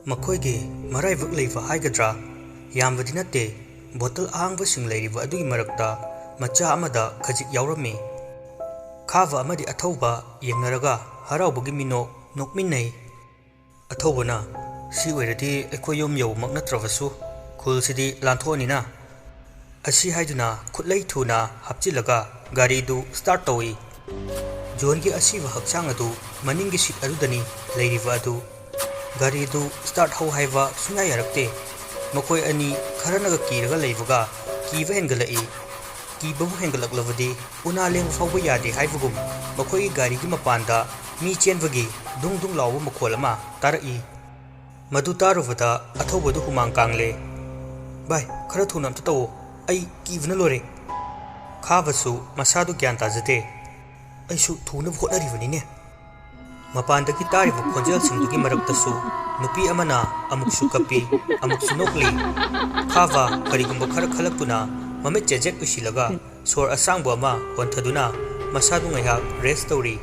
मखोइगे मराइवक लेवा हाइगद्रा यामबदि नत्ते बोतल आंगबसिंग लेरिबा अदुगी मरक्ता मचा अमदा खजिक यावरमी खावा अमदि अथौबा येंगनरगा हराउबगी मिनो नोकमिन्नै अथौबना सी ओइरदि अखोय योम यौमक नत्रबसु खुलसिदि लांथोनिना असी हाइदुना खुtlei थुना हापचिलगा गारीदु स्टार्ट तौई जोनगी असीबा हक्चांग अदु मनिंगी सीट अदुदनी लेरिबा अदु गारीदु स्टार्ट हौ हाइबा सुंगा यारक्ते मखोय अनि खरनगा कीरगा लेबगा कीबा हेंगलई कीबबु हेंगलकलबदि उना लेंग फावबा यादे हाइबगुम मखोय गारीगी मपानदा मी चेनबगी दुंग दुंग लावबा मखोलमा तारई मदु तारुबदा अथौबदु हुमांग कांगले बाय खर थुना अमता तौ आई कीबना लोरे खाबसु मसादु ग्यान ताजते ऐसु थुना होटनरिबनिने मपानदगी तारिबा खोंजेलसिंगदुगी मरक्तसु नुपी अमना अमुकसु कपी अमुकसु नोकली खावा करिगुंबा खर खलक्तुना ममित चेजेक उसिलगा सोर असांगबो अमा होंथदुना मसादु ngaiha रेस्ट तौरी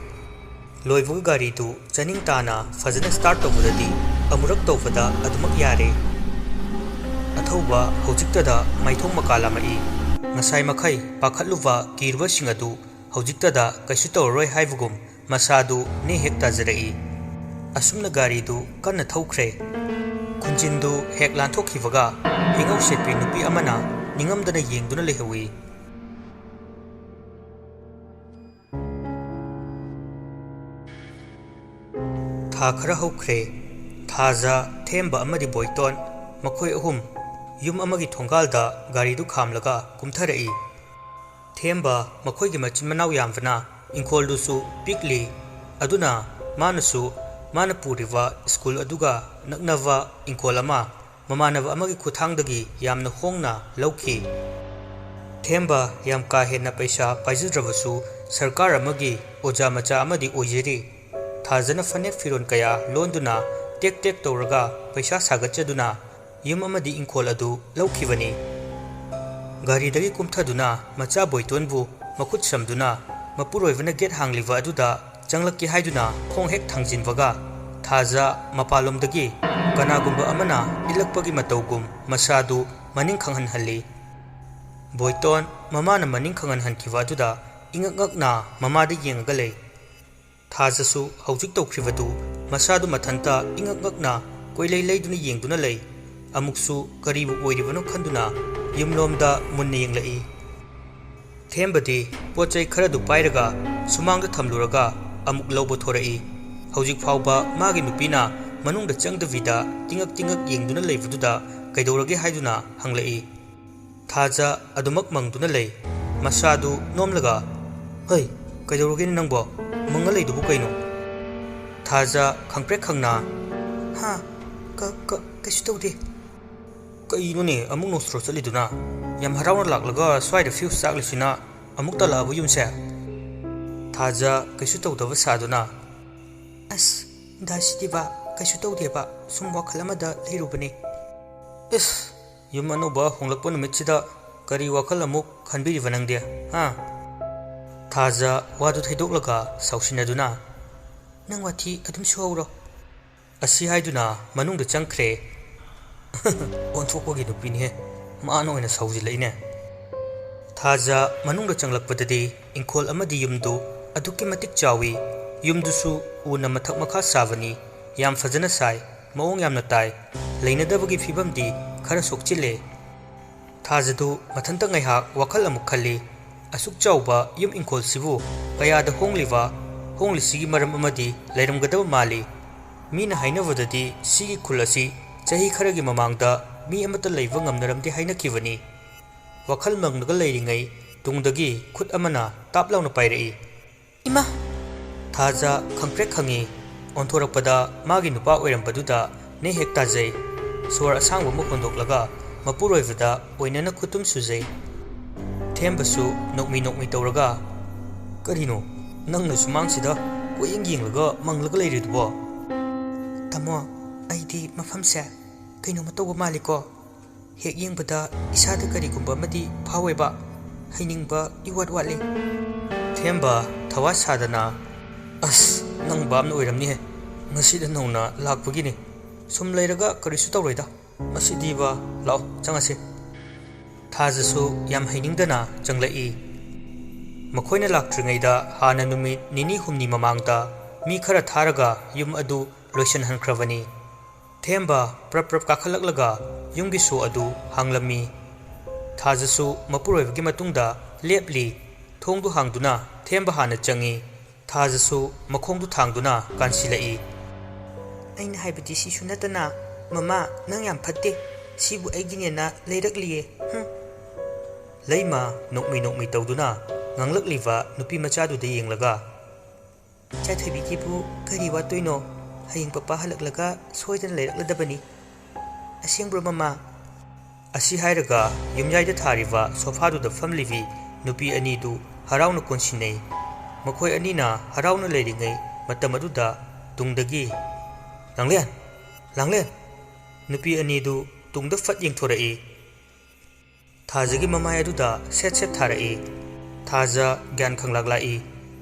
लोइबुग गारीदु चनिंग ताना फजना स्टार्ट तौबदि अमुरक तौबदा अदुमक यारे अथौबा हौजिक्तदा माइथोंग मकालामई ngasai makhai pakhatluwa kirwasing adu hojiktada kaisu tawroi haibugum masadu ne hek tajarai asumna gari du kanna thaukhre khunjindu hek lanthokhibaga hingau setpi nupi amana ningamdana yengduna lehawi tha khara hokre thaja themba amadi boiton makhoi ahum yum amagi thongalda gari du khamlaga kumtharai themba makhoigi machin manau yamvana इंखोल दुसु पिकली अदुना मानसु मानपुरिवा school अदुगा नकनवा इंखोल अमा ममानव अमगी खुथांगदगी यामना होंगना लौखी थेंबा याम का हेना पैसा पाइजद्रबसु सरकार अमगी ओजा मचा अमदी ओइजेरी थाजना फनेक फिरोन कया लोंदुना take take तौरगा पैसा सागचदुना यम अमदी इंखोल अदु लौखीबनी गारीदगी कुमथदुना मचा बोइतोनबु मखुत समदुना मपुरोइबना गेट हांगलिवा अदुदा चंगलक्की हाइदुना खोंग हेक थांजिनबगा थाजा मपालोमदगी कनागुंबा अमना इलक्पगी मतौगुम मसादु मनिंग खंगहन हल्ली बोइतोन ममाना मनिंग खंगहन हनखिवा अदुदा इंगकगना ममादा येंगगा ले थाजसु हौजिक तौख्रिबदु मसादु मथंता इंगकगना कोइलै लैदुना येंगदुना लै अमुकसु करीबु ओइरिबनो खंदुना यमलोमदा मुन्ने येंगलई थेंबदी पोचै खरदु पाइरगा सुमांगदा थमलुरगा अमुक लौबो थोरई हौजिक फावबा मागी नुपीना मनुंगदा चंगदविदा तिंगक तिंगक येंगदुना लेबदुदा कैदौरगे हाइदुना हंगलई थाजा अदुमक मंगदुना लै मसादु नोमलगा है कैदौरगे नंगबो मंगा लैदुबु कैनो थाजा खंप्रे खंगना हा कैसु तौदे कैनोने अमुक नोस्ट्रो चलिदुना याम हराउना लाक्लगा स्वाइदा फ्यूज चागलिसिना अमुक तलाबु युमसे थाजा कैसु तौदबा सादुना अस दासिदिबा कैसु तौदेबा सुम वखल अमदा लेरुबने इस युम अनौबा होंगलक्पा नुमितसिदा करी वखल अमुक खनबिरिबा नंगदे हा थाजा वादु थैदोक्लगा साउसिनदुना नंग वाथि अदुम सुहौरो असी हाइदुना मनुंगदा चंखरे ओंथोकपगी नुपिने मानो ओइना सौजिलैने थाजा मनुंगदा चंगलक्पददि इंखोल अमदि युमदु अदुक्कि मतिक चावी युमदुसु उना मथक मखा सावनी याम फजना साय मओंग यामना ताय लैनदबगी फिबमदि खरा सोकचिले थाजदु मथंता ngaiha वखल अमुक खल्ली असुक चावबा युम इंखोल सिबु कयादा होंगलिसिगी मरम अमदि लैरमगदब माली मीना हाइनबददि सिगी खुल असि चही खरगी ममांगदा मी अमता लैबा ngamnaramdi hainakibani वखल मंगनगा लैरिङै तुंगदगी खुद अमना तापलाउना पाइरई इमा थाजा खंप्रे खंगी ओंथोरकपदा मागी नुपा ओइरमबदुदा ने हेक ताजै सोर असांगबो मखोंदोक्लगा मपुरोइबदा ओइनना खुतुम सुजै थेंबसु नोकमी तौरगा करिनो नंगना सुमांगसिदा कोयंग येंगलगा मंगलगा लैरिदुबो तमो आइदी मफमसे कइनो मतौबा मालिको हेक येंबदा इसादा करिगुंबा मदि फावेबा हैनिंगबा इवाट वाले थेंबा थवा सादना अस नंग बामना ओइरमनि हे ngasiदा नौना लाकपगिनि ꯁꯨꯝ ꯂꯩꯔꯒ ꯀꯔꯤꯁꯨ ꯇꯧꯔꯣꯏꯗ ꯃꯁꯤꯗꯤꯕ ꯂꯥꯎ ꯆꯪꯉꯁꯤ ꯊꯥꯖꯁꯨ ꯌꯥꯝ ꯍꯩꯅꯤꯡꯗꯅ ꯆꯪꯂꯛꯏ ꯃꯈꯣꯏꯅ ꯂꯥꯛꯇ꯭ꯔꯤꯉꯩꯗ ꯍꯥꯟꯅ ꯅꯨꯃꯤꯠ ꯅꯤꯅꯤ ꯍꯨꯝꯅꯤ ꯃꯃꯥꯡꯗ ꯃꯤ ꯈꯔ ꯊꯥꯔꯒ ꯌꯨꯝ ꯑꯗꯨ ꯂꯣꯏꯁꯤꯟꯍꯟꯈ꯭ꯔꯕꯅꯤ ꯊꯦꯝꯕ ꯄ꯭ꯔꯞ ꯄ꯭ꯔꯞ ꯀꯥꯈꯠꯂꯛꯂꯒ ꯌꯨꯝꯒꯤ ꯁꯣ ꯑꯗꯨ ꯍꯥꯡꯂꯝꯃꯤ ꯊꯥꯖꯁꯨ ꯃꯄꯨꯔꯣꯏꯕꯒꯤ ꯃꯇꯨꯡꯗ ꯂꯦꯞꯂꯤ ꯊꯣꯡꯗꯨ ꯍꯥꯡꯗꯨꯅ ꯊꯦꯝꯕ ꯍꯥꯟꯅ ꯆꯪꯉꯤ ꯊꯥꯖꯁꯨ ꯃꯈꯣꯡꯗꯨ ꯊꯥꯡꯗꯨꯅ ꯀꯥꯟꯁꯤꯜꯂꯛꯏ ꯑꯩꯅ ꯍꯥꯏꯕꯗꯤ ꯁꯤꯁꯨ ꯅꯠꯇꯅ ꯃꯃꯥ ꯅꯪ ꯌꯥꯝ ꯐꯠꯇꯦ ꯁꯤꯕꯨ ꯑꯩꯒꯤꯅꯦꯅ ꯂꯩꯔꯛꯂꯤꯌꯦ ꯂꯩꯃ ꯅꯣꯛꯃꯤ ꯅꯣꯛꯃꯤ ꯇꯧꯗꯨꯅ ꯉꯥꯡꯂꯛꯂꯤꯕ ꯅꯨꯄꯤ ꯃꯆꯥꯗꯨꯗ ꯌꯦꯡꯂꯒ ꯆꯥꯊꯣꯏꯕꯤꯒꯤꯕꯨ ꯀꯔꯤ ꯋꯥꯠꯇꯣꯏꯅꯣ ꯍꯌꯦꯡ ꯄꯄꯥ ꯍꯜꯂꯛꯂꯒ ꯁꯣꯏꯗꯅ ꯂꯩꯔꯛꯂꯗꯕꯅꯤ ꯑꯁꯦꯡꯕ꯭ꯔꯣ ꯃꯃꯥ ꯑꯁꯤ ꯍꯥꯏꯔꯒ ꯌꯨꯝꯌꯥꯏꯗ ꯊꯥꯔꯤꯕ ꯁꯣꯐꯥꯗꯨꯗ ꯐꯝꯂꯤꯕꯤ ꯅꯨꯄꯤ ꯑꯅꯤꯗꯨ ꯍꯔꯥꯎꯅ ꯀꯣꯟꯁꯤꯟꯅꯩ ꯃꯈꯣꯏ ꯑꯅꯤꯅ ꯍꯔꯥꯎꯅ ꯂꯩꯔꯤꯉꯩ ꯃꯇꯝ ꯑꯗꯨꯗ ꯇꯨꯡꯗꯒꯤ ꯂꯥꯡꯂꯦꯟ ꯂꯥꯡꯂꯦꯟ ꯅꯨꯄꯤ ꯑꯅꯤꯗꯨ ꯇꯨꯡꯗ ꯐꯠ ꯌꯦꯡꯊꯣꯔꯛꯏ ꯊꯥꯖꯒꯤ ꯃꯃꯥꯏ ꯑꯗꯨꯗ ꯁꯦꯠ ꯁꯦꯠ ꯊꯥꯔꯛꯏ ꯊꯥꯖ ꯒ꯭ꯌꯥꯟ ꯈꯪꯂꯥꯛ ꯂꯥꯛꯏ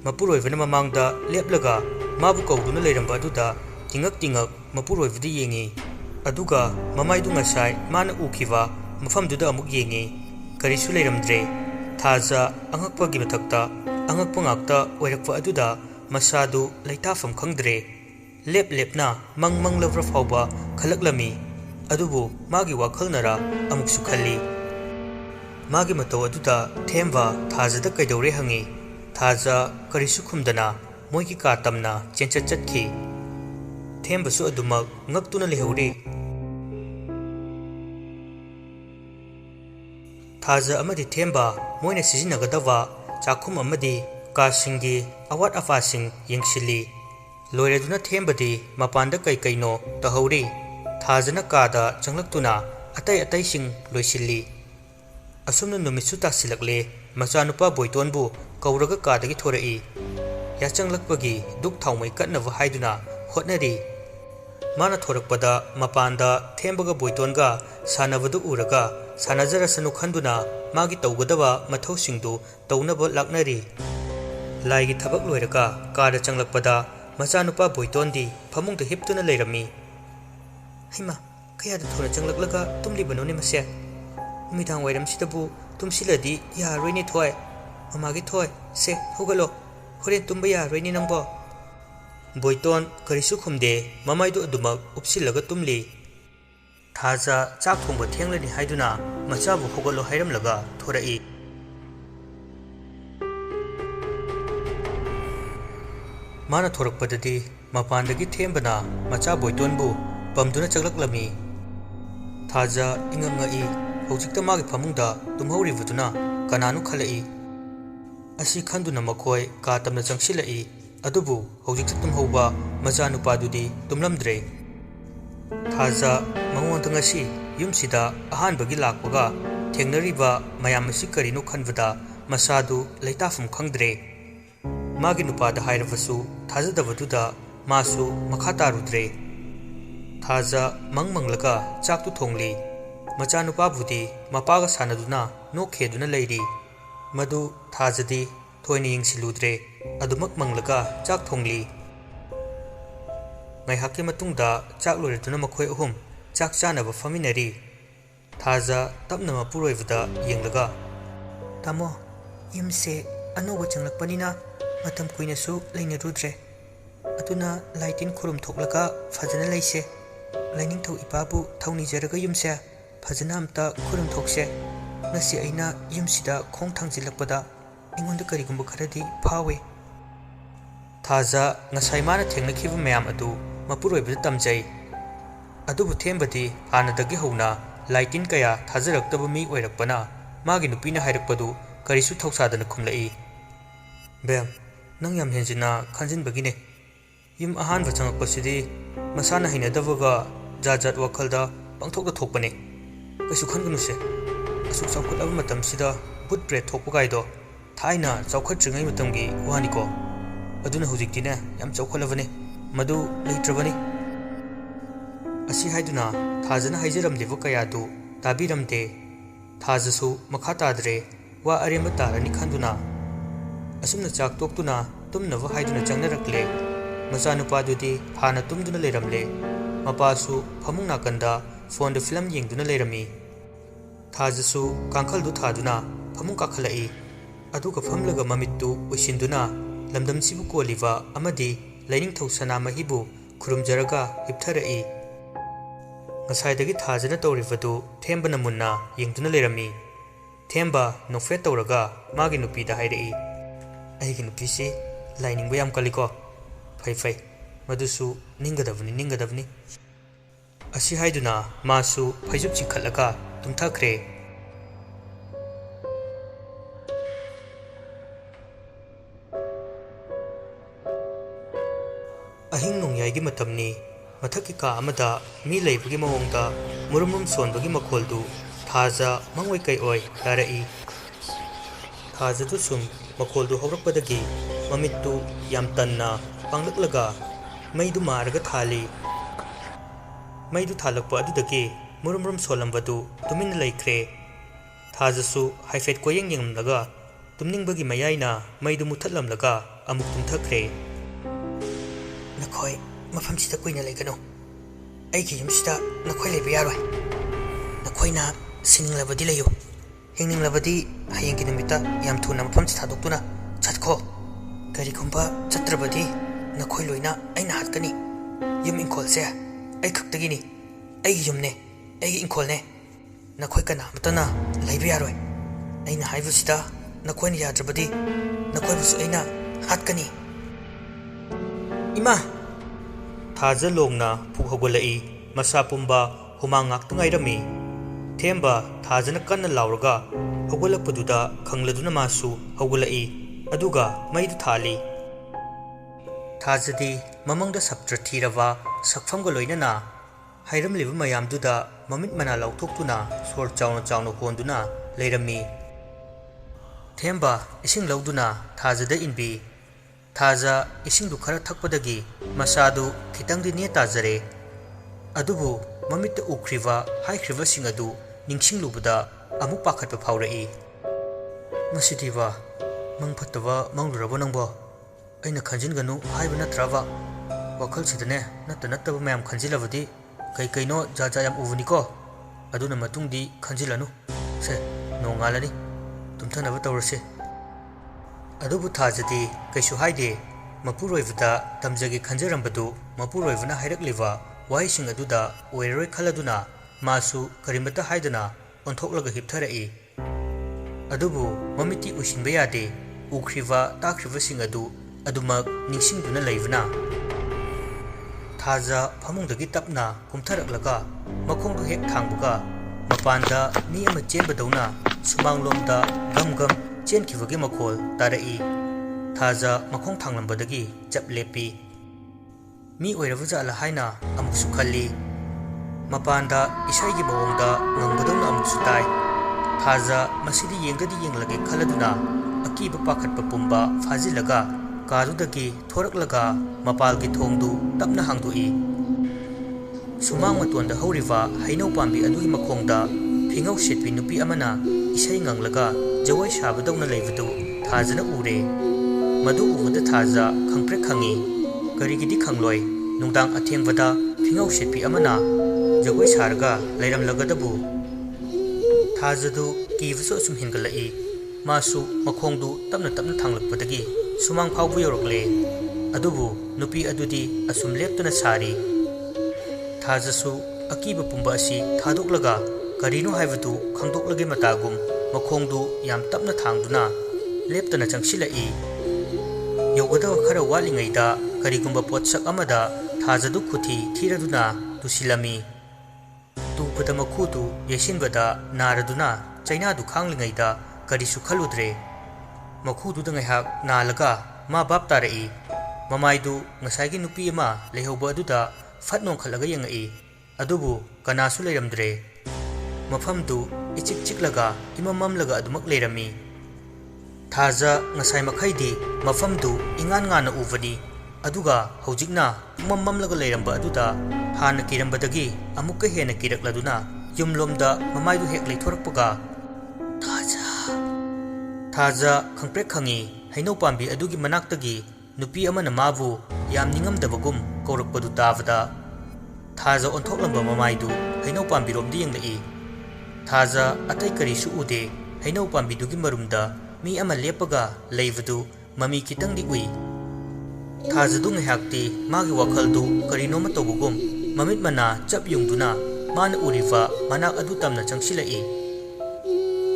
ꯃꯄꯨꯔꯣꯏꯕꯅ ꯃꯃꯥꯡꯗ ꯂꯦꯞꯂꯒ ꯃꯥꯕꯨ ꯀꯧꯗꯨꯅ ꯂꯩꯔꯝꯕ ꯑꯗꯨꯗ ꯇꯤꯡꯉꯛ ꯇꯤꯡꯉꯛ ꯃꯄꯨꯔꯣꯏꯕꯗ ꯌꯦꯡꯉꯤ ꯑꯗꯨꯒ ꯃꯃꯥꯏꯗꯨ ꯉꯁꯥꯏ ꯃꯥꯅ ꯎꯈꯤꯕ ꯃꯐꯝꯗꯨꯗ ꯑꯃꯨꯛ ꯌꯦꯡꯉꯤ ꯀꯔꯤꯁꯨ ꯂꯩꯔꯝꯗ꯭ꯔꯦ ꯊꯥꯖ ꯑꯉꯛꯄꯒꯤ ꯃꯊꯛꯇ ꯑꯉꯛꯄ ꯉꯥꯛꯇ ꯑꯣꯏꯔꯛꯄ ꯑꯗꯨꯗ ꯃꯁꯥꯗꯨ ꯂꯩꯇꯥꯐꯝ ꯈꯪꯗ꯭ꯔꯦ ꯂꯦꯞ ꯂꯦꯞꯅ ꯃꯪ ꯃꯪꯂꯕ꯭ꯔꯥ ꯐꯥꯎꯕ ꯈꯜꯂꯛꯂꯝꯃꯤ ꯑꯗꯨꯕꯨ ꯃꯥꯒꯤ ꯋꯥꯈꯜꯅꯔ ꯑꯃꯨꯛꯁꯨ ꯈꯜꯂꯤ ꯃꯥꯒꯤ ꯃꯇꯧ ꯑꯗꯨꯗ ꯊꯦꯝꯕ ꯊꯥꯖꯗ ꯀꯩꯗꯧꯔꯦ ꯍꯪꯉꯤ ꯊꯥꯖ ꯀꯔꯤꯁꯨ ꯈꯨꯝꯗꯅ ꯃꯣꯏꯒꯤ ꯀꯥ ꯇꯝꯅ ꯆꯦꯟꯆꯠ ꯆꯠꯈꯤ ꯊꯦꯝꯕꯁꯨ ꯑꯗꯨꯃꯛ ꯉꯛꯇꯨꯅ ꯂꯩꯍꯧꯔꯤ ꯊꯥꯖ ꯑꯃꯗꯤ ꯊꯦꯝꯕ ꯃꯣꯏꯅ ꯁꯤꯖꯤꯟꯅꯒꯗꯕ ꯆꯥꯛꯈꯨꯝ ꯑꯃꯗꯤ ꯀꯥꯁꯤꯡꯒꯤ ꯑꯋꯥꯠ ꯑꯄꯥꯁꯤꯡ ꯌꯦꯡꯁꯤꯜꯂꯤ ꯂꯣꯏꯔꯗꯨꯅ ꯊꯦꯝꯕꯗꯤ ꯃꯄꯥꯟꯗ ꯀꯩ ꯀꯩꯅꯣ ꯇꯧꯍꯧꯔꯤ ꯊꯥꯖꯅ ꯀꯥꯗ ꯆꯪꯂꯛꯇꯨꯅ ꯑꯇꯩ ꯑꯇꯩꯁꯤꯡ ꯂꯣꯏꯁꯤꯜꯂꯤ ꯑꯁꯨꯝꯅ ꯅꯨꯃꯤꯠꯁꯨ ꯇꯥꯁꯤꯜꯂꯛꯂꯦ ꯃꯆꯥꯅꯨꯄꯥ ꯕꯣꯏꯇꯣꯟꯕꯨ ꯀꯧꯔꯒ ꯀꯥꯗꯒꯤ ꯊꯣꯔꯛꯏ ꯌꯥꯆꯪꯂꯛꯄꯒꯤ ꯗꯨꯛ ꯊꯥꯎꯃꯩ ꯀꯠꯅꯕ ꯍꯥꯏꯗꯨꯅ ꯍꯣꯠꯅꯔꯤ ꯃꯥꯅ ꯊꯣꯔꯛꯄꯗ ꯃꯄꯥꯟꯗ ꯊꯦꯝꯕꯒ ꯕꯣꯏꯇꯣꯟꯒ ꯁꯥꯟꯅꯕꯗꯨ ꯎꯔꯒ ꯁꯥꯟꯅꯖꯔꯁꯅꯨ ꯈꯟꯗꯨꯅ ꯃꯥꯒꯤ ꯇꯧꯒꯗꯕ ꯃꯊꯧꯁꯤꯡꯗꯨ ꯇꯧꯅꯕ ꯂꯥꯛꯅꯔꯤ ꯂꯥꯏꯒꯤ ꯊꯕꯛ ꯂꯣꯏꯔꯒ ꯀꯥꯗ ꯆꯪꯂꯛꯄꯗ ꯃꯆꯥꯅꯨꯄꯥ ꯕꯣꯏꯇꯣꯟꯗꯤ ꯐꯃꯨꯡꯗ ꯍꯤꯞꯇꯨꯅ ꯂꯩꯔꯝꯃꯤ ꯍꯩꯃꯥ ꯀꯌꯥꯗ ꯊꯨꯅ ꯆꯪꯂꯛꯂꯒ ꯇꯨꯝꯂꯤꯕꯅꯣꯅꯦ ꯃꯁꯦ ꯅꯨꯃꯤꯗꯥꯡ ꯋꯥꯏꯔꯝꯁꯤꯗꯕꯨ ꯇꯨꯝꯁꯤꯜꯂꯗꯤ ꯌꯥꯔꯣꯏꯅꯦ ꯊꯣꯏ ꯃꯃꯥꯒꯤ ꯊꯣꯏ ꯁꯦ ꯍꯧꯒꯠꯂꯣ ꯍꯣꯔꯦꯟ ꯇꯨꯝꯕ ꯌꯥꯔꯣꯏꯅꯦ ꯅꯪꯕꯣ ꯕꯣꯏꯇꯣꯟ ꯀꯔꯤꯁꯨ ꯈꯨꯝꯗꯦ ꯃꯃꯥꯏꯗꯨ ꯑꯗꯨꯃꯛ ꯎꯞꯁꯤꯜꯂꯒ ꯇꯨꯝꯂꯤ ꯊꯥꯖ ꯆꯥꯛ ꯊꯣꯡꯕ ꯊꯦꯡꯂꯅꯤ ꯍꯥꯏꯗꯨꯅ ꯃꯆꯥꯕꯨ ꯍꯧꯒꯠꯂꯣ ꯍꯥꯏꯔꯝꯂꯒ ꯊꯣꯔꯛꯏ ꯃꯥꯅ ꯊꯣꯔꯛꯄꯗꯗꯤ ꯃꯄꯥꯟꯗꯒꯤ ꯊꯦꯝꯕꯅ ꯃꯆꯥ ꯕꯣꯏꯇꯣꯟꯕꯨ ꯄꯝꯗꯨꯅ ꯆꯪꯂꯛꯂꯝꯃꯤ ꯊꯥꯖ ꯏꯉꯛ ꯉꯛꯏ ꯍꯧꯖꯤꯛꯇ ꯃꯥꯒꯤ ꯐꯃꯨꯡꯗ ꯇꯨꯝꯍꯧꯔꯤꯕꯗꯨꯅ ꯀꯅꯥꯅꯣ ꯈꯜꯂꯛꯏ ꯑꯁꯤ ꯈꯟꯗꯨꯅ ꯃꯈꯣꯏ ꯀꯥ ꯇꯝꯅ ꯆꯪꯁꯤꯜꯂꯛꯏ ꯑꯗꯨꯕꯨ ꯍꯧꯖꯤꯛꯇ ꯇꯨꯝꯍꯧꯕ ꯃꯆꯥꯅꯨꯄꯥꯗꯨꯗꯤ ꯇꯨꯝꯂꯝꯗ꯭ꯔꯦ ꯊꯥꯖ ꯃꯉꯣꯟꯗ ꯉꯁꯤ ꯌꯨꯝꯁꯤꯗ ꯑꯍꯥꯟꯕꯒꯤ ꯂꯥꯛꯄꯒ ꯊꯦꯡꯅꯔꯤꯕ ꯃꯌꯥꯝ ꯑꯁꯤ ꯀꯔꯤꯅꯣ ꯈꯟꯕꯗ ꯃꯁꯥꯗꯨ ꯂꯩꯇꯥꯐꯝ ꯈꯪꯗ꯭ꯔꯦ ꯃꯥꯒꯤ ꯅꯨꯄꯥꯗ ꯍꯥꯏꯔꯕꯁꯨ ꯊꯥꯖꯗꯕꯗꯨꯗ ꯃꯥꯁꯨ ꯃꯈꯥ ꯇꯥꯔꯨꯗ꯭ꯔꯦ ꯊꯥꯖ ꯃꯪ ꯃꯪꯂꯒ ꯆꯥꯛꯇꯨ ꯊꯣꯡꯂꯤ ꯃꯆꯥꯅꯨꯄꯥꯕꯨꯗꯤ ꯃꯄꯥꯒ ꯁꯥꯟꯅꯗꯨꯅ ꯅꯣꯛꯈꯦꯗꯨꯅ ꯂꯩꯔꯤ ꯃꯗꯨ ꯊꯥꯖꯗꯤ ꯊꯣꯏꯅ ꯌꯦꯡꯁꯤꯜꯂꯨꯗ꯭ꯔꯦ ꯑꯗꯨꯃꯛ ꯃꯪꯂꯒ ꯆꯥꯛ ꯊꯣꯡꯂꯤ ꯉꯥꯏꯍꯥꯛꯀꯤ ꯃꯇꯨꯡꯗ ꯆꯥꯛ ꯂꯣꯏꯔꯗꯨꯅ ꯃꯈꯣꯏ ꯑꯍꯨꯝ ꯆꯥꯛ ꯆꯥꯅꯕ ꯐꯝꯃꯤꯟꯅꯔꯤ ꯊꯥꯖ ꯇꯞꯅ ꯃꯄꯨꯔꯣꯏꯕꯗ ꯌꯦꯡꯂꯒ ꯇꯥꯃꯣ ꯌꯨꯝꯁꯦ ꯑꯅꯧꯕ ꯆꯪꯂꯛꯄꯅꯤꯅ ꯃꯇꯝ ꯀꯨꯏꯅꯁꯨ ꯂꯩꯅꯔꯨꯗ꯭ꯔꯦ ꯑꯗꯨꯅ ꯂꯥꯏ ꯇꯤꯟ ꯈꯨꯔꯨꯝ ꯊꯣꯛꯂꯒ ꯐꯖꯅ ꯂꯩꯁꯦ ꯂꯥꯏꯅꯤꯡꯊꯧ ꯏꯄꯥꯕꯨ ꯊꯧꯅꯤꯖꯔꯒ ꯌꯨꯝꯁꯦ ꯐꯖꯅ ꯑꯝꯇ ꯈꯨꯔꯨꯝ ꯊꯣꯛꯁꯦ ꯉꯁꯤ ꯑꯩꯅ ꯌꯨꯝꯁꯤꯗ ꯈꯣꯡ ꯊꯥꯡꯖꯤꯜꯂꯛꯄꯗ ꯑꯩꯉꯣꯟꯗ ꯀꯔꯤꯒꯨꯝꯕ ꯈꯔꯗꯤ ꯐꯥꯎꯋꯦ ꯊꯥꯖ ꯉꯁꯥꯏ ꯃꯥꯅ ꯊꯦꯡꯅꯈꯤꯕ ꯃꯌꯥꯝ ꯑꯗꯨ ꯃꯄꯨꯔꯣꯏꯕꯗ ꯇꯝꯖꯩ ꯑꯗꯨꯕꯨ ꯊꯦꯝꯕꯗꯤ ꯍꯥꯟꯅꯗꯒꯤ ꯍꯧꯅ ꯂꯥꯏꯇꯤꯟ ꯀꯌꯥ ꯊꯥꯖꯔꯛꯇꯕ ꯃꯤ ꯑꯣꯏꯔꯛꯄꯅ ꯃꯥꯒꯤ ꯅꯨꯄꯤꯅ ꯍꯥꯏꯔꯛꯄꯗꯨ ꯀꯔꯤꯁꯨ ꯊꯧꯁꯥꯗꯅ ꯈꯨꯝꯂꯛꯏ ꯕꯦꯝ ꯅꯪ ꯌꯥꯝ ꯍꯦꯟꯖꯤꯟꯅ ꯈꯟꯖꯤꯟꯕꯒꯤꯅꯦ ꯌꯨꯝ ꯑꯍꯥꯟꯕ ꯆꯪꯉꯛꯄꯁꯤꯗꯤ ꯃꯁꯥꯅ ꯍꯩꯅꯗꯕꯒ ꯖꯥꯠ ꯖꯥꯠ ꯋꯥꯈꯜꯗ ꯄꯪꯊꯣꯛꯇ ꯊꯣꯛꯄꯅꯦ ꯀꯩꯁꯨ ꯈꯟꯒꯅꯨꯁꯦ ꯑꯁꯨꯛ ꯆꯥꯎꯈꯠꯂꯕ ꯃꯇꯝꯁꯤꯗ ꯕꯨꯠ ꯕ꯭ꯔꯦꯗ ꯊꯣꯛꯄ ꯀꯥꯏꯗꯣ ꯊꯥꯏꯅ ꯆꯥꯎꯈꯠꯇ꯭ꯔꯤꯉꯩ ꯃꯇꯝꯒꯤ ꯋꯥꯅꯤꯀꯣ ꯑꯗꯨꯅ ꯍꯧꯖꯤꯛꯇꯤꯅꯦ ꯌꯥꯝ ꯆꯥꯎꯈꯠꯂꯕꯅꯤ ꯃꯗꯨ ꯂꯩꯇ꯭ꯔꯕꯅꯤ ꯑꯁꯤ ꯍꯥꯏꯗꯨꯅ ꯊꯥꯖꯅ ꯍꯥꯏꯖꯔꯝꯂꯤꯕ ꯀꯌꯥꯗꯨ ꯇꯥꯕꯤꯔꯝꯗꯦ ꯊꯥꯖꯁꯨ ꯃꯈꯥ ꯇꯥꯗ꯭ꯔꯦ ꯋꯥ ꯑꯔꯦꯝꯕ ꯇꯥꯔꯅꯤ ꯈꯟꯗꯨꯅ ꯑꯁꯨꯝꯅ ꯆꯥꯛ ꯇꯣꯛꯇꯨꯅ ꯇꯨꯝꯅꯕ ꯍꯥꯏꯗꯨꯅ ꯆꯪꯅꯔꯛꯂꯦ ꯃꯆꯥꯅꯨꯄꯥꯗꯨꯗꯤ ꯍꯥꯟꯅ ꯇꯨꯝꯗꯨꯅ ꯂꯩꯔꯝꯂꯦ मपासु फमुंग नाकंदा फोन फिल्म येंगदुना लेरमी थाजसु कांखलदु थादुना फमुंग काखलई अदुगा फमलगा ममित्तु उसिंदुना लमदमसिबु कोलिवा अमदि लैनिंगथौ सनामहिबु खुरुमजरगा हिपथरई ngसाइदगी थाजना तौरिबदु थेंबना मुन्ना येंगदुना लेरमी थेंबा नोफे तौरगा मागी नुपीदा हाइरई अहिगी नुपीसी लाइनिंगबा याम कलिको फै फै मदुसु निंगदबनी असी हाइदुना मासु फैजुब चिंखलगा तुमथाखरे अहिंग नोंयाइगी मतमनी मथकी का अमदा मी लेबगी मवोंगदा मुरुमुम सोनबगी मखोलदु थाजा मंगोय कै ओय तारई थाजदु सुम मखोलदु हौरकपदगी ममित्तु याम तन्ना पांगलकलगा मैदु मारगा थाली मैदु थालकपा अदुदगी मुरुमुम सोलंबदु तुमिन लैख्रे थाजसु हाइफेट कोयेंग येंगमलगा तुमनिंगबगी मयाइना मैदु मुथलमलगा अमुक तुमथखरे नखोय मफमसिदा कुइना लेगनो अैगी युमसिदा नखोय लेबा यारोय नखोयना सिनिंगलबदी लेयो हिंनिंगलबदी हयेंगी नुमिता याम थुना मफमसि थादोक्तुना चटखो करिगुंबा चत्रबदी नखोय लोइना अैना हातकनी युम इंखोलसे अै खक्तगिनी अैगी युमने अैगी इंखोलने नखोय कना मतना लेबा यारोय अैना हाइबसिदा नखोयना याद्रबदी नखोयबुसु अैना हातकनी इमा थाजा लोंगना फुहगोलई मसा पुंबा हुमांग ngaktangaiरमी थेंबा थाजना कन्न लाउरगा हगोलकपदुदा खंगलदुना मासु हगोलई अदुगा मैदु थाली थाजदी ममंगदा सप्त्र थीरवा सकफमगा लोइनना हाइरमलिबा मयामदुदा ममित मना लाउथोक्तुना सोर चाउना चाउना होंदुना लेरमी थेंबा इसिंग लौदुना थाजदा इनबी थाजा इसिंदु खरा थकपदगी मसादु खितंगदि ने ताजरे अदुबु ममित उख्रिवा हाइख्रिवा सिंग अदु निंगसिंगलुबदा अमु पाखतपा फावरई मसिदिवा मंगफतवा मंगलुरबो नंबो अैना खंजिनगनु हाइबा नत्रवा वखल सिदने नत्तब मयाम खंजिलबदी कैकैनो जाजा याम उवनिको अदुना मतुंगदी खंजिलनु से नोंगालनी तुमथनबा तौरसे अदुबु थाजदी कैसु हाइदे मपुरोइबदा तमजगी खंजरंबदु मपुरोइबना हाइरकलिवा वाइसिंग अदुदा ओइररोय खलदुना मासु करिमता हाइदना ओंथोकलगा हिपथरई अदुबु ममिति उसिनबा यादे उख्रिवा ताख्रिबसिंग अदु अदुमक निंगसिंगदुना लेबना थाजा फमुंगदगी तपना कुमथरकलगा मखोंदु हेक थांगबगा मपानदा मी अमा चेनबदौना सुमांगलोमदा गम गम चेनखिबगी मखोल तारई थाजा मखोंग थांगलंबदगी चप लेपी मी ओइरबजाला हाइना अमुकसु खल्ली मपानदा इसाइगी मवोंगदा ngंगबदौना अमुकसु ताई थाजा मसिदी येंगददी येंगलगे खलदुना अकीबा पाखतपा पुंबा फाजिलगा कादुदगी थोरकलगा मपालगी थोंगदु तपना हांगदुई सुमांग मतोंदा हौरिवा हैनौ पांबी अदुगी मखोंगदा फिंगौ सेटपी नुपी अमना इसै ngंगलगा जवै साबदौना लेबदु थाजना उरे मदु उबदा थाजा खंप्रे खंगी करिगिदी खंगलोय नुंगदांग अथेंगबदा फिंगौ सेटपी अमना जवै सारगा लैरमलगदबु थाजदु कीबसु सुम हिंगलई मासु मखोंगदु तपना तपना थांगलकपदगी सुमांग फावबु योरकले अदुबु नुपी अदुदी असुम लेपतना सारी थाजसु अकीबा पुंबा असि थादोकलगा करिनो हाइबदु खंदोकलगे मतागुम मखोंदु याम तपना थांगदुना लेपतना चंगसिलई योगदव खरा वालिंगैदा करिगुंबा पोटसक अमदा थाजदु खुथि थीरदुना तुसिलमी तुपदा मखुदु येसिनबदा नारदुना चाइनादु खांगलिंगैदा करिसु खलुद्रे मखुदु दंगैहाक नालगा मा बाप तारई ममाइदु ngसाइगी नुपी अमा लेहौबा अदुदा फटनों खलगा यंगई अदुबु कनासु लेरमद्रे मफमदु इचिक चिकलगा इमममलगा अदुमक लेरमी थाजा ngसाइ मखैदी मफमदु इंगान गाना उबनी अदुगा हौजिकना मममलगा लेरंबा अदुदा हाना किरंबदगी अमुक हेना किरकलदुना युमलोमदा ममाइदु हेक लेथोरकपगा थाजा खंप्रेक खंगी हैनौ पांबी अदुगी मनाक्तगी नुपी अमना माबु याम निंगमदबगुम कौरकपदु ताबदा थाजा ओंथोक्लंबा ममाइदु हैनौ पाम्बिरोमदि यंगलई थाजा अतै करिसु उदे हैनौ पाम्बिदुगी मरुमदा मी अमा लेपगा लेइबदु ममी खितंगदि उई थाजदु ngahakti magi wakhaldu karinoma tobugum mamit mana chap yungduna mana uriva manak adu tamna changsilai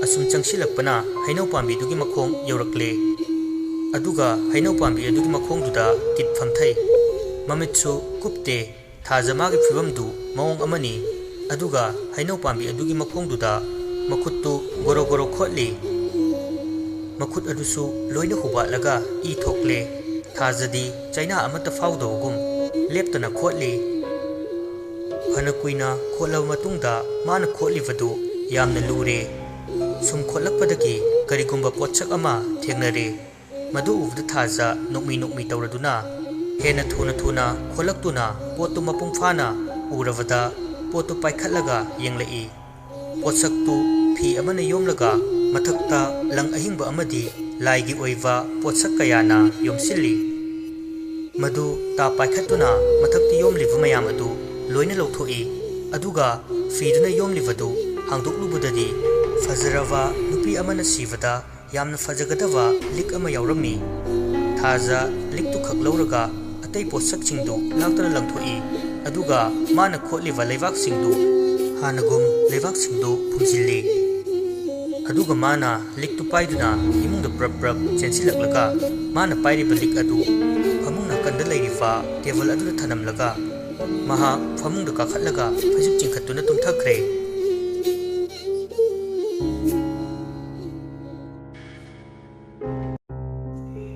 asum changsilakpana hainau pambi dugi makhong yorakle aduga hainau pambi adugi makhong duda tit phamthai mamitsu kupte थाजा मागी फिवमदु मौंग अमनी अदुगा हैनौ पाम्बी अदुगी मखोंदुदा मखुत्तु गोरो गोरो खोटली मखुत अदुसु लोइना हुबालगा ई थोकले थाजदी China अमत फाउदोगुम लेप्तना खोटली हन कुइना खोलब मतुंगदा मान खोटलिबदु यामना लूरे सुम खोलकपदगी करिगुंबा पोचक अमा थेंगनरे मदु उबद थाजा नुकमी तौरदुना हेन थुना खोलक्तुना पोतु मपुंग फाना उरवदा पोतु पाइखलगा यंगलई पोसक्तु फी अमन योमलगा मथक्ता लंग अहिंग अमदी लाइगी ओइवा पोसक कयाना योमसिली मधु ता पाइखतुना मथक्ति योमलिव मयाम अदु लोइना लौथोई अदुगा फीदुना योमलिवदु हांदोक्लुबुददी फजरवा नुपी अमन सिवदा यामना फजगदवा लिक अमा यावरमी थाजा लिक्तु खक लौरगा अतै पोसकसिंदु लाक्तना लंथोई अदुगा माना खोटलिवा लेवाकसिंदु हानगुम लेवाकसिंदु फुजिल्ली अदुगा माना लिक्तु पाइदुना इमुंग प्रप प्रप चेंसिलकलगा माना पाइरिबा लिक अदु फमुंग नाकंद लेरिफा टेबल अदुदा थनमलगा महा फमुंग काखतलगा फैजुक चिंखतुना तुमथखरे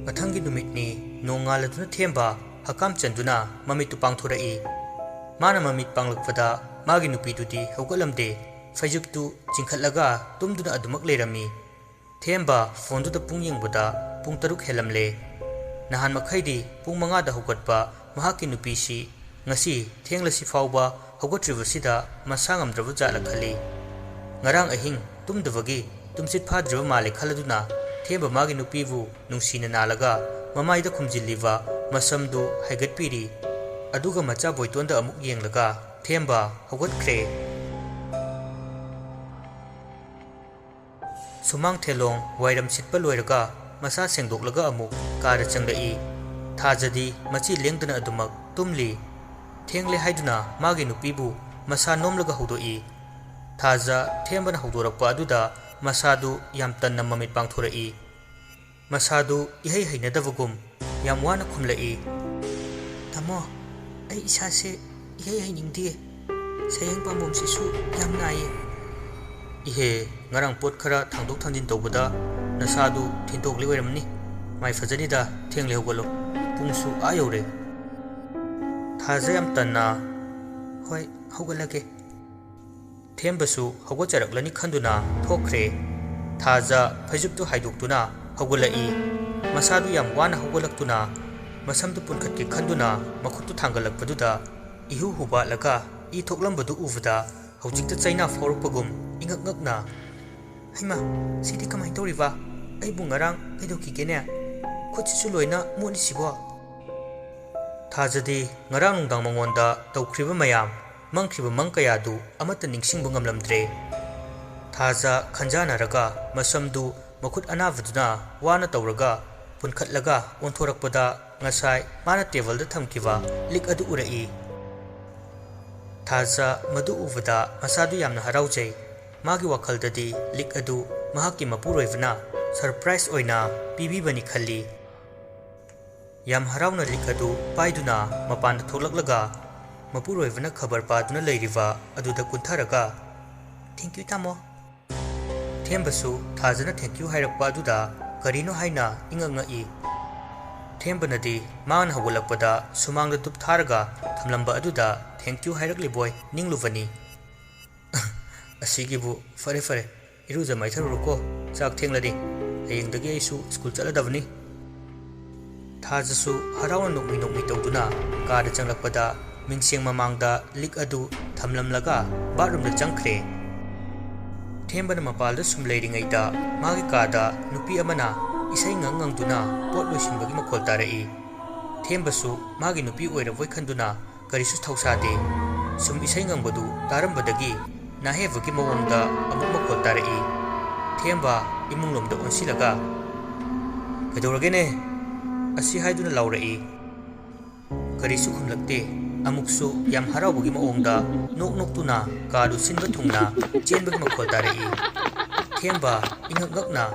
मथंगी नुमितनी नोंगालदुना थेंबा हकाम चंदुना ममितु पांगथोरई माना ममित पांगलकपदा मागी नुपीदुदी हौगलमदे फैजुक्तु चिंखतलगा तुमदुना अदुमक लेरमी थेंबा फोनदुदा पुंग यंगबदा पुंग तरुक हेलमले नहान मखैदी पुंग मंगादा हौगतपा महाकी नुपीसी ngasi थेंगलसी फावबा हौगत्रिबसिदा मसा ngamdrabu jala khali ngarang ahing tumdabagi tumsit phadriba male khaladuna थेंबा मागी नुपीबु नुंसीना नालगा ममाइदा खुमजिल्लिबा मसमदु हाइगतपीरी अदुगा मचा बोइतोंदा अमुक येंगलगा थेंबा हौगतख्रे सुमांग थेलोंग वाइरम सिटपा लोइरगा मसा सेंगदोकलगा अमुक कार चंगलई थाजदी मची लेंगदना अदुमक तुमली थेंगले हाइदुना मागी नुपीबु मसा नोमलगा हौदोई थाजा थेंबना हौदोरकपा अदुदा मसादु याम तन्ना ममित पांगथोरई मसादु इहै हैनदबगुम याम वाना खुमलई तमो ऐ इसासे इहै हैनिंगदि सयेंग पामोमसिसु याम नाई इहे ngarang pot khara thangdok thangjin tawbada nasadu thintokli oiramni mai fajanida thengle hogolo pungsu ayore thaja yam tanna hoi hogalage थेंबसु हौगचरक्लनी खंदुना थोखरे थाजा फैजुक्तु हाइदोक्तुना हौगलई मसादु याम वाना हौगलक्तुना मसमदु पुनखतके खंदुना मखुत्तु थांगलकपदुदा इहु हुबालगा ई थोक्लंबदु उबदा हौजिक्ता चाइना फौरपगुम इंगकंगकना हैमा सिदि कमाइ तौरिबा अइबु ngarang कैदोकिगेने खुचिसु लोइना मोनिसिबो थाजदी ngarang nungdang mangonda तौख्रिबा मयाम मंख्रिबा मंकयादु अमत निंगसिंगबु ngamlamdre थाजा खंजानारगा मसमदु मखुत अनावदुना वाना तौरगा पुनखतलगा ओंथोरकपदा ngasai माना टेबलदा थमकिबा लिक अदु उरई थाजा मदु उबदा मसादु यामना हराउजै मागी वखलददी लिक अदु महाकी मपुरोइबना सरप्राइज ओइना पीबीबनी खल्ली याम हराउना लिक अदु पाइदुना मपान थोलकलगा मपुरोइबना खबर पादुना लेरिबा अदुदा कुंथरगा थैंक यू तामो थेंबसु थाजना थैंक यू हाइरकपा अदुदा करिनो हाइना इंगंगई थेंबनदी मान हौगलकपदा सुमांगदा तुपथारगा थमलंबा अदुदा थैंक यू हाइरकली बॉय निंगलुबनी असिगिबु फरे फरे इरुजा माइथरुको चाक थेंगलदी हयेंदगी आइसु स्कूल चलदबनी थाजसु हराउना नोकमी तौदुना कार चंगलकपदा मिंगसेंग ममांगदा लिक अदु थमलमलगा बाथरूमदा चंखरे थेंबना मपालदा सुम लेरिङैदा मागी कादा नुपी अमना इसै nganngangduna pot loisinbagi makol tarai थेंबसु मागी नुपी ओइरबोय खंदुना करिसु थौसादे sum isai ngangbadu tarambadagi nahevagi mawongda amuk makhol tarai. Themba imunglomda onsilaga kadoragene asi haiduna laurai. Karisu khumlakte amuksu yam haraubugi mawongda nok noktuna kadu sinba thungna chenbagi makhol tarai. Themba ingakngakna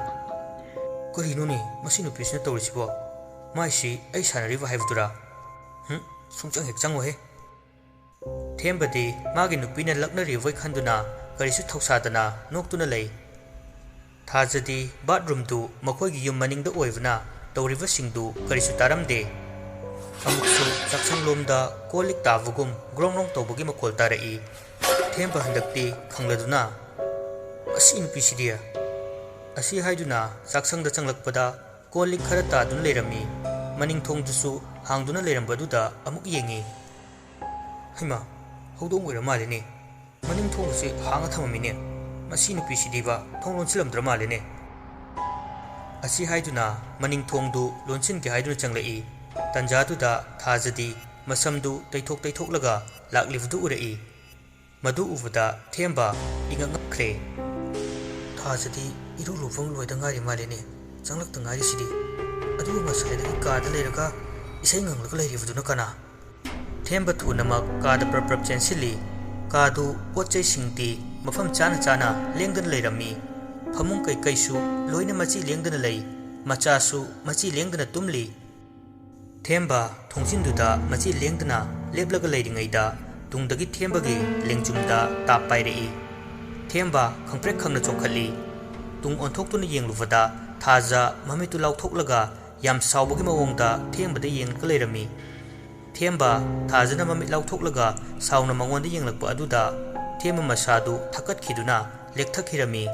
karinoni masi nupisina tawrisibo maisi ai sanariba haibdura sungchang hek changwa he. Thembadi magi nupina laknari voi khanduna karisu thausadana noktuna lei. Thajadi bathroom du makhoigi yum maningda oivna tawriba singdu karisu taramde. Amuksu chaksang lomda kolik tavugum grongrong tawbugi makhol tarai. Themba handakti khangladuna asi nupisidia asi haiduna chaksangda changlakpada kolik khara taduna leirami. Maning thongdusu hangduna leirambaduda amuk yengi. Haima hodong oira malene maning thongse hanga thamamine masi nupisidiba thong lonsilamdra malene. Asi haiduna maning thongdu lonsinke haiduna changlai. Tanjaduda Thajadi masamdu taithok laga laklivdu urai. Madu ubada Themba ingangakre. Thajadi iru lufang loida ngari malene changlakta ngari sidi adu ngasaidagi kada leiraga isai nganglaga leiribuduna kana. Themba thunamak kada prap chensili kadu pochai singti mafam chana chana lengdana leirami. Phamung kai kaisu loina machi lengdana lei machasu machi lengdana tumli. Themba thongsinduda machi lengdana leblaga leiringaida tungdagi Thembagi lengjumda tap pairei. Themba khangprek khangna chongkhali tung onthokuna yengluvada Thaja mamitu lauthoklaga yam saubagi mawongda Thembada yenglaga leirami. Themba Thajana mamit lauthoklaga sauna mangonda yenglakpa aduda Themba masadu thakatkhiduna lekthakirami.